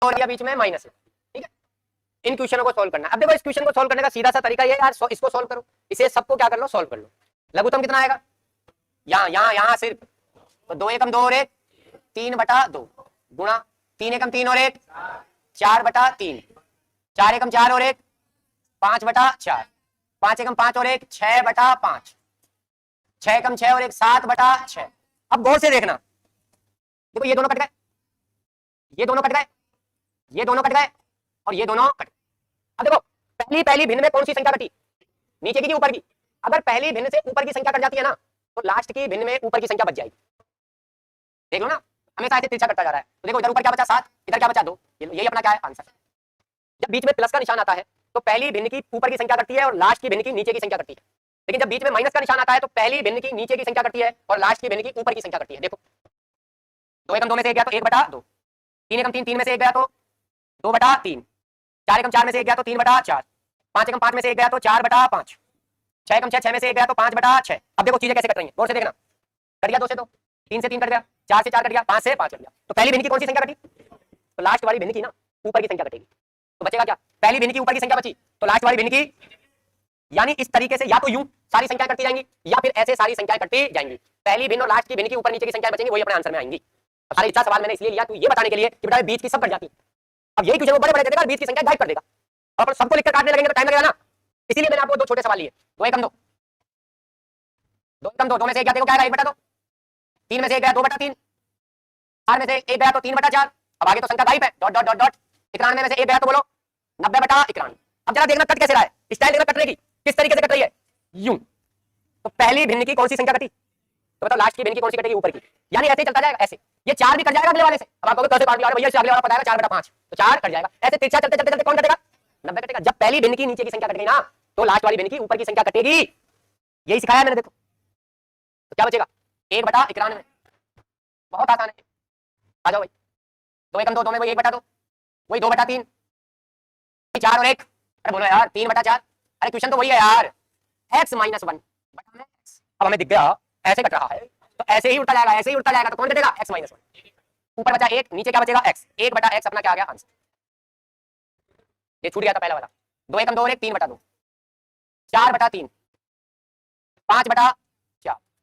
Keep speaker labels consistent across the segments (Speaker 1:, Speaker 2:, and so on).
Speaker 1: और या बीच में माइनस है, ठीक है। इन क्वेश्चनों को सोल्व करना। अब देखो इस क्वेश्चन को सोल्व करने का सीधा सा तरीका ये है यार, इसको सोल्व करो, इसे सबको क्या कर लो, सोल्व कर लो। लघुत्तम कितना आएगा, यहाँ सिर्फ तो 2 एकम 2 और 1 3/2 गुणा 3 एकम 3 और 1 4/3 4 एकम 4 और 1 5/4 5 एकम 5 और 1 6/5 6 एकम 6 और 1 7/6। अब गौर से देखना, देखो ये दोनों कट गए, ये दोनों कट गए, ये दोनों कट गए और ये दोनों कट गए। अब देखो पहली भिन्न में कौन सी संख्या कटी, नीचे की ऊपर की। अगर पहली भिन्न से ऊपर की संख्या कट जाती है ना तो लास्ट की भिन्न में ऊपर की संख्या बच जाएगी। देख लो ना, हमेशा ऐसे तिरछा करता जा रहा है। तो देखो इधर ऊपर क्या बचा 7, इधर क्या बचा 2, यही अपना क्या है आंसर। जब बीच में प्लस का निशान आता है तो पहली भिन्न की ऊपर की संख्या कटती है और लास्ट की भिन्न की नीचे की संख्या कटती है। लेकिन जब बीच में माइनस का निशान आता है तो पहली भिन्न की नीचे की संख्या कटती है और लास्ट की भिन्न की ऊपर की संख्या कटती है। देखो 2 एकम 2 में से 1 गया तो 1/2 3 एकम 3 में से 1 गया तो 2/3 4 एकम 4 में से 1 गया तो 3/4 5 एकम 5 में से 1 गया तो 4/5 6 एकम 6 में से 1 गया तो 5/6। अब देखो चीजें कैसे कट रही हैं, गौर से देखना। कट गया 2 से 2, 3 से 3 कट गया, 4 से 4 कट गया, 5 से 5 कट गया। तो पहली भिन्न की कौन सी संख्या कटी, तो लास्ट वाली भिन्न की ना ऊपर की संख्या कटेगी। तो बचेगा क्या, पहली भिन्न की ऊपर की संख्या बची तो लास्ट वाली भिन्न की। यानी इस तरीके से या तो यूं सारी संख्याएं कटती जाएंगी या फिर ऐसे सारी संख्याएं कटती जाएंगी। पहली भिन्न और लास्ट की भिन्न की ऊपर नीचे की संख्याएं बचेंगी, वही अपने आंसर में आएंगी। अब सारे इतना सवाल मैंने इसलिए लिया तो ये बताने के लिए कि बेटा बीच की सब कट जाती है। अब यही क्वेश्चन वो बड़े बड़े दे देगा, बीच की संख्या गायब कर देगा और अपन सबको लिखकर काटने लगेंगे तो टाइम लगेगा ना। इसीलिए मैंने आपको 2 छोटे सवाल लिए। 2 एकम 2 2 एकम 2 में से 1 गया, देखो क्या आएगा 1/2 3 में से 1 गया 2/3 4 में से 1 गया तो 3/4। अब आगे तो संख्या गायब है, डॉट डॉट डॉट डॉट 91 में से 1 गया तो बोलो 90/91। अब जरा देखना कट कैसे रहा है, स्टाइल देखना कटने की किस तरीके से कट रही है, यूं। तो पहली भिन्न की कौन सी संख्या कटी, तो बताओ लास्ट की भिन्न की कौन सी कटेगी, ऊपर की। यानी ऐसे ही चलता जाएगा, ऐसे ये 4 भी कट जाएगा अगले वाले से। अब आप कहोगे कैसे काट लिया, भैया इससे अगले वाला पता है 4/5 तो 4 कट जाएगा। ऐसे तिरछा चलते चलते चलते कौन कटेगा, 90 कटेगा। जब पहली भिन्न की नीचे की संख्या कट गई ना तो लास्ट वाली भिन्न की ऊपर की संख्या कटेगी, यही सिखाया मैंने। देखो तो क्या बचेगा 1/91। बहुत आसान है, आ जाओ भाई। 2 एकम 2 में वही 1/2 वही 2/3 4 और 1, अरे बोलो यार 3/4। अरे क्वेश्चन तो वही है यार, x - 1 बटा में x। अब हमें दिख गया ऐसे कट रहा है तो ऐसे ही उल्टा जाएगा, ऐसे ही उल्टा जाएगा तो कौन कटेगा x - 1। ऊपर बचा 1, नीचे क्या बचेगा x, 1/x अपना क्या आ गया आंसर। ये छूट गया था पहला वाला। 2 एकम 2 और 1 3/2 4/3 5/4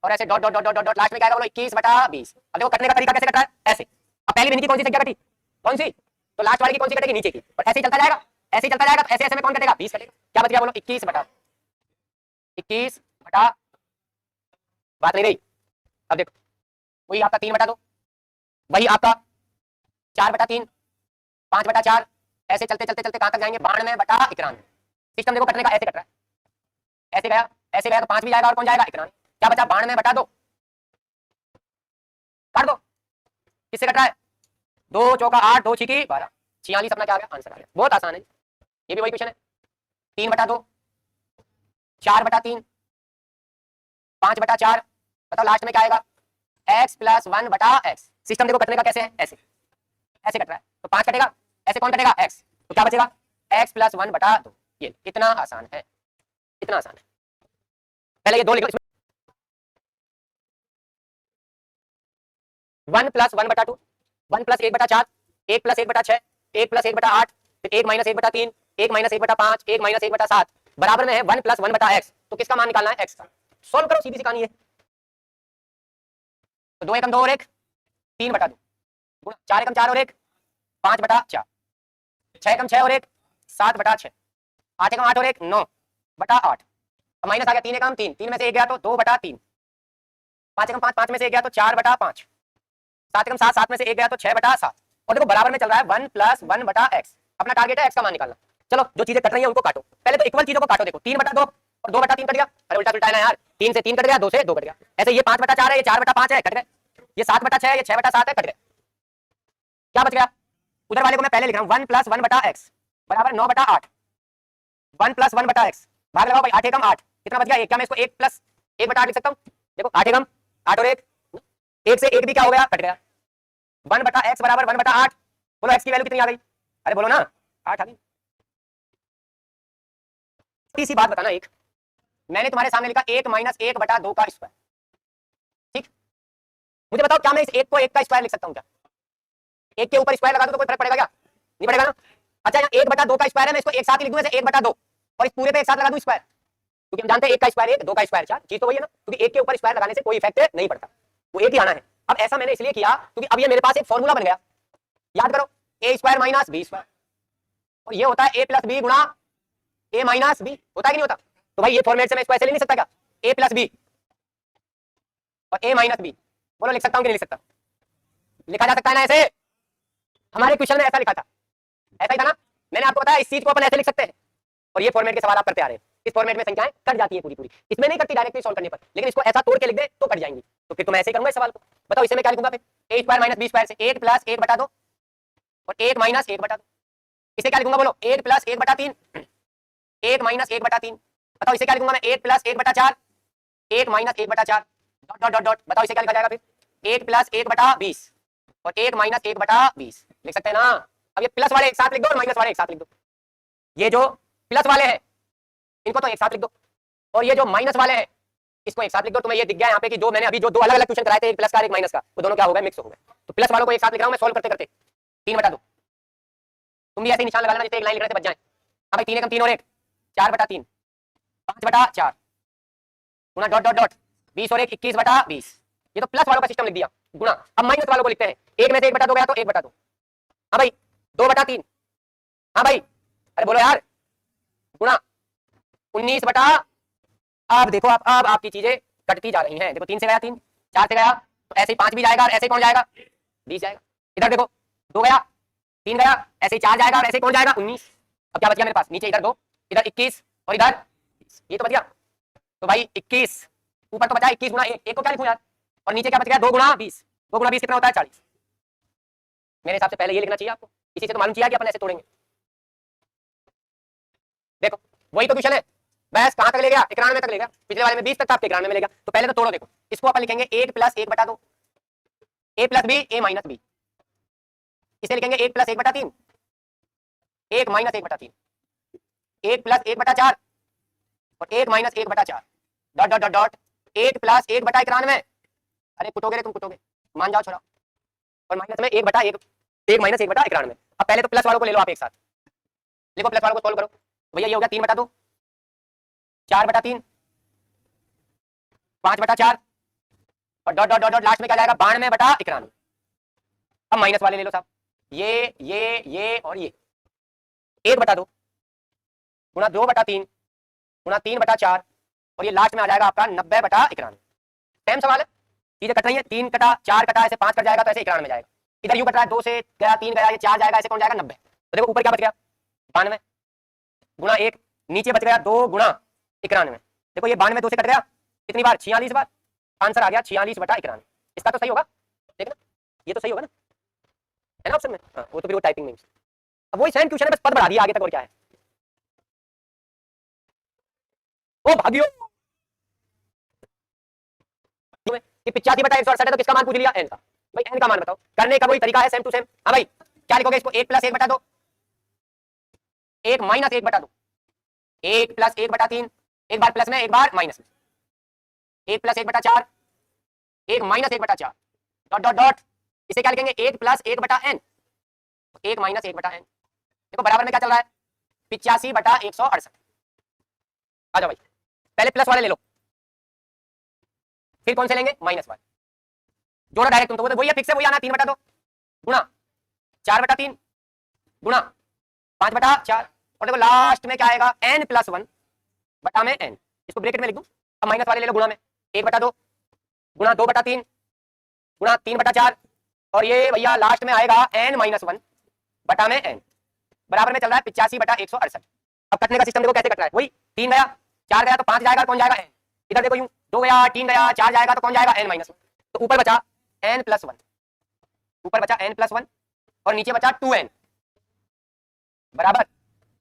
Speaker 1: और ऐसे dot dot dot dot dot last में क्या आएगा बोलो 21/20। अब देखो कटने का तरीका कैसे कट रहा है, ऐसे। अब पहली भिन्न की कौन सी संख्या कटी, कौन सी, तो लास्ट वाली की कौन सी कटेगी, नीचे की। और ऐसे ही चलता जाएगा, ऐसे ही चलता जाएगा तो ऐसे ऐसे में कौन कटेगा 20 कटेगा। क्या बच गया बोलो 21 बात नहीं रही। अब देखो वही आपका 3/2 वही आपका 4/3 5/4 ऐसे चलते चलते चलते कहां तक जाएंगे 92/91। सिस्टम देखो कटने का ऐसे कट रहा है, ऐसे गया ऐसे गया तो 5 भी जाएगा और कौन जाएगा 91। क्या बचा 92/2 काट दो। किससे कट रहा है 2 चौका 8 2 छिकी 12 46 अपना क्या आ गया आंसर आ गया। बहुत आसान है, ये भी वही क्वेश्चन है। 3/2 4/3 5/4 बताओ लास्ट में क्या आएगा x + 1/x। सिस्टम देखो कटने का कैसे है, ऐसे ऐसे कट रहा है तो 5 कटेगा, ऐसे कौन कटेगा x, तो क्या बचेगा x + 1/2। ये इतना आसान है, इतना आसान है। पहले ये 2 लिख लो, 1 + 1/2 1 + 1/4 1 + 1/6 1 + 1/8 फिर 1 - 1/3 1 - 1/5 1 - 1/7 बराबर में है 1 + 1/x। तो किसका मान निकालना है x का। सोल्व करो, सीधी सी कहानी है। तो 2 एकम 2 और 1 3/2 गुणा 4 एकम 4 और 1 5/4 6 एकम 6 और 1 7/6 8 एकम 8 और 1 9/8। अब माइनस आ गया 3 एकम 3 3 में से 1 गया तो 2/3 5 एकम 5 5 में से 1 गया तो 4/5 7 एकम 7 7 में से 1 गया तो 6/7। और देखो बराबर में चल रहा है 1 + 1/x। अपना टारगेट है x का मान निकालना। चलो जो चीजें कट रही है उनको काटो, पहले तो इक्वल चीजों को काटो। देखो 3/2 और 2/3 कट गया, अरे उल्टा उल्टा है ना यार, 3 से 3 कट गया 2 से 2 कट गया। ऐसे ये 5/4 है ये 4/5 है कट गए, ये 7/6 है ये 6/7 है कट गए। क्या बच गया उधर वाले को मैं पहले लिख रहा हूँ 1 + 1/x बराबर 9/8 1 + 1/x भाग लगाओ भाई 8 एकम 8 कितना बच गया 1। क्या मैं इसको 1 + 1/8 लिख सकता हूँ। देखो 8 एकम 8 और 1 1 से 1 भी क्या हो गया कट गया। 1/x बराबर 1/8। बोलो x की वैल्यू कितनी आ गई, अरे बोलो ना 8 आ गई। सी बात बताना, एक मैंने तुम्हारे सामने लिखा 1 - 1/2 का स्क्वायर। ठीक, मुझे बताओ क्या मैं इस 1 को 1 का स्क्वायर लिख सकता हूँ क्या, 1 के ऊपर स्क्वायर लगा दूं तो कोई फर्क पड़ेगा क्या। नहीं पड़ेगा ना। अच्छा यहाँ 1/2 का स्क्वायर है, मैं इसको एक साथ ही लिख दूं, ऐसे 1/2 और इस पूरे पे एक साथ लगा दूं स्क्वायर, क्योंकि हम जानते हैं 1 का स्क्वायर 1, 2 का स्क्वायर 4, चीज तो वही है ना, क्योंकि 1 के ऊपर स्क्वायर लगाने से कोई इफेक्ट नहीं पड़ता, वो एक ही आना है। अब ऐसा मैंने इसलिए किया क्योंकि अब ये मेरे पास एक फॉर्मूला बन गया, याद करो a square minus b square, और ये होता है a प्लस बी गुणा a माइनस बी, होता है कि नहीं होता। तो भाई ये फॉर्मेट से मैं इसको ऐसे लिख नहीं सकता क्या, a प्लस बी और a माइनस बी, बोलो लिख सकता हूं कि नहीं लिख सकता, लिखा जा सकता है ना ऐसे, हमारे क्वेश्चन में ऐसा लिखा था, ऐसा ही था ना, मैंने आपको बताया इस चीज को अपन ऐसे लिख सकते हैं, और ये फॉर्मेट के सवाल आप करते आ रहे हैं, इस फॉर्मेट में संख्याएं कट जाती है पूरी पूरी, इसमें नहीं कटती डायरेक्टली सॉल्व करने पर, लेकिन इसको ऐसा तोड़ के लिख दे तो कट जाएंगी, तो फिर तो मैं ऐसे ही करूंगा इस सवाल को। बताओ इसे मैं क्या लिखूंगा फिर, a square minus B square से 1 प्लस 1/2 और 1 माइनस 1/2, इसे क्या लिखूंगा बोलो, 1 प्लस 1/3, 1 माइनस 1/3, बताओ इसे क्या लिखूंगा मैं, 1 plus 1/4, 1 minus 1/4, dot dot dot dot, बताओ इसे क्या लिखा जाएगा फिर, 1 प्लस 1/20 और 1 माइनस 1/20, लिख सकते हैं ना। अब ये प्लस वाले एक साथ लिख दो और माइनस वाले एक साथ लिख दो, ये जो प्लस वाले हैं इनको तो एक साथ लिख दो, और ये जो माइनस वाले हैं इसको एक साथ लिख दो। तुम्हें ये दिख गया यहाँ पे कि जो मैंने अभी जो दो अलग अलग क्वेश्चन कराए थे, एक प्लस का एक माइनस का, वो दोनों क्या हो गए, मिक्स हो गए, तो प्लस वालों को एक साथ लिख रहा हूँ मैं सॉल्व करते करते, 3/2, तुम भी ऐसे निशान लगा लेना जैसे एक लाइन लिख रहे थे बच जाए। हाँ भाई 3 एकम 3 और 1 4/3, 5/4 गुणा डॉट डॉट डॉट 20 और 1 21/20, ये तो प्लस वालों का सिस्टम लिख दिया गुणा। अब माइनस वालों को लिखते हैं, एक में से 1/2 गया तो 1/2, हाँ भाई 2/3, हाँ भाई अरे बोलो यार, गुणा 19 अब देखो अब आपकी चीजें कटती जा रही हैं, देखो 3 से गया 3, 4 से गया तो ऐसे ही 5 भी जाएगा और ऐसे कौन जाएगा 20 जाएगा, इधर देखो 2 गया 3 गया, ऐसे ही 4 जाएगा और ऐसे कौन जाएगा 19, अब क्या बच गया मेरे पास, नीचे इधर 2 इधर 21 और इधर 20, ये तो बच गया। तो भाई 21 ऊपर तो बचा 21 गुणा 1, 1 को क्या लिखूं यार, और नीचे क्या बच गया 2 गुणा 20, 2 गुणा 20 कितना होता है 40, मेरे हिसाब से पहले ये लिखना चाहिए आपको, इसी से तो मालूम किया कि अपन ऐसे तोड़ेंगे। देखो वही तो क्वेश्चन है, बस कहां तक ले गया 91 तक ले गया, पिछले वाले में 20 तक था, आपके 91 में ले गया, तो पहले तो तोड़ो। देखो इसको अपन लिखेंगे 1 plus 1/2, a plus B a minus B, इसे लिखेंगे 1 प्लस 1/3, 1 माइनस 1/3, 1 प्लस 1/4 और 1 minus 1/4, dot dot dot dot 1 plus 1/91, अरे कुटोगे रे तुम कुटोगे, मान जाओ छोड़ा, और माइनस में 1/1, 1 माइनस 1/91। अब पहले तो प्लस वालों को ले लो आप एक साथ, लिखो प्लस वालों को सोल्व करो, भैया ये हो गया 3/2, 4/3, 5/4 और dot dot dot dot last में क्या जाएगा 92/91। अब माइनस वाले ले लो साहब, ये और ये 1/2 गुणा 2/3 गुणा 3/4 और ये लास्ट में आ जाएगा आपका 90/91। सेम सवाल है, चीजें कट रही है, 3 कटा 4 कटा, ऐसे 5 कट जाएगा तो ऐसे 91 में जाएगा, इधर यू कट रहा है 2 से गया 3 गया, ये 4 जाएगा, ऐसे कौन जाएगा 90। तो देखो ऊपर क्या बच गया 92 गुणा 1, नीचे बच गया 2 गुणा 91, देखो ये 92 2 से कट गया कितनी बार 46 बार, आंसर आ गया 46/91। इसका तो सही होगा, देखना ये तो सही होगा ना, है ना ऑप्शन में, हाँ वो तो फिर वो टाइपिंग में, अब वही सेम क्वेश्चन है बस पद बढ़ा दिया आगे तक, और क्या है। ओ भाग्यो ये 85/168 है, तो किसका मान पूछ लिया, एन का, भाई एन का मान बताओ, करने का वही तरीका है सेम टू सेम। हाँ भाई क्या लिखोगे इसको, 1 प्लस 1/2, 1 माइनस 1/2, 1 प्लस 1/3, एक बार प्लस में एक बार माइनस में, 1 plus 1/4, 1 minus 1/4, dot dot dot, इसे क्या लिखेंगे 1 प्लस 1/n, 1 माइनस 1/n, देखो बराबर में क्या चल रहा है 85/168। आ जाओ भाई पहले प्लस वाले ले लो, फिर कौन से लेंगे माइनस वाले, जोड़ा डायरेक्ट, तुम तो वही है फिक्स है, वही आना 3/2 गुणा 4/3 गुणा 5/4, और देखो लास्ट में क्या आएगा n प्लस 1 बटा में n, इसको ब्रैकेट में लिख दूं। अब माइनस वाले ले लो गुणा में, 1/2 गुणा 2/3 गुणा 3/4 और ये भैया लास्ट में आएगा n माइनस 1 बटा में n, बराबर में चल रहा है 85/168। अब कटने का सिस्टम देखो कैसे कट रहा है, वही 3 गया 4 गया तो 5 जाएगा, कौन जाएगा n, इधर देखो यूं 2 गया 3 गया 4 जाएगा तो कौन जाएगा n माइनस 1, तो ऊपर बचा n प्लस 1, ऊपर बचा n प्लस 1 और नीचे बचा 2n बराबर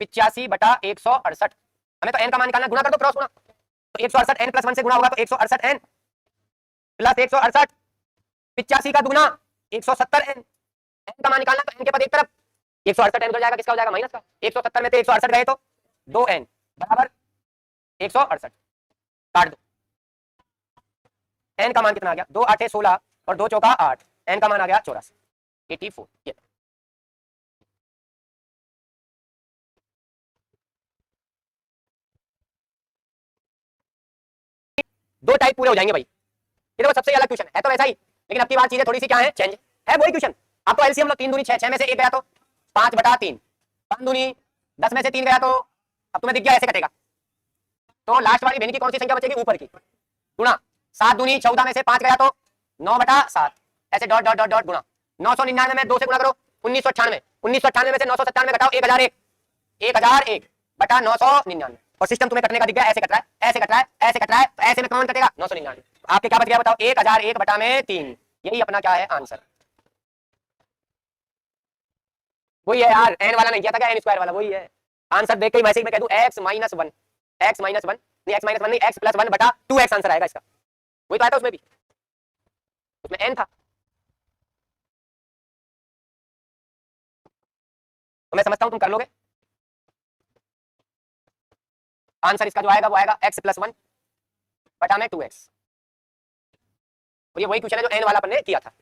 Speaker 1: 85/168। हमें तो n का मान निकालना, गुणा कर दो क्रॉस गुणा, तो 168 n प्लस 1 से गुणा होगा तो 168 n प्लस 168, 85 का दुगुना 170 n, n का मान निकालना तो n के पद एक तरफ 168 n हो जाएगा, किसका हो जाएगा माइनस का, 170 में से 168 गए तो 2n बराबर 168, काट दो, n का मान कितना आ गया 2 8 16 और 2 चौका 8, n का मान आ गया 84, 84। दो टाइप पूरे हो जाएंगे भाई। ये देखो सबसे अलग क्वेश्चन है तो वैसा ही, लेकिन अब की बात चीजें थोड़ी सी क्या है, चेंज है। वही क्वेश्चन आपको एलसीएम लो, 3 दूनी 6, 6 में से 1 गया तो 5/3, 5 दूनी 10 में से 3 गया तो अब तुम्हें दिख गया ऐसे कटेगा, तो लास्ट वाली भिन्न की कौन सी संख्या बचेगी, ऊपर की, गुणा 7 दूनी 14 में से 5 गया तो 9/7, ऐसे डॉट डॉट डॉट डॉट गुणा 999 में 2 से गुणा करो 1998, 1998 में से 997 घटाओ 1001, 1001/999, और सिस्टम तुम्हें कटने का दिख गया, ऐसे कट रहा है, ऐसे कट रहा है, ऐसे कट रहा है, तो ऐसे में कौन कटेगा 999। आपके क्या बच गया बताओ, 1001/3, यही अपना क्या है आंसर। वही है यार, एन वाला नहीं किया था क्या, एन स्क्वायर वाला वही है आंसर। देख के ही मैसेज में कह दूं x - 1, x - 1 नहीं, x - 1 नहीं, x + 1/2x आंसर आएगा इसका, वही तो आया था उसमें भी, उसमें n था। तो मैं समझता हूं तुम कर लोगे। आंसर इसका जो आएगा वो आएगा x + 1/2x, और ये वही क्वेश्चन है जो n वाला अपन ने किया था।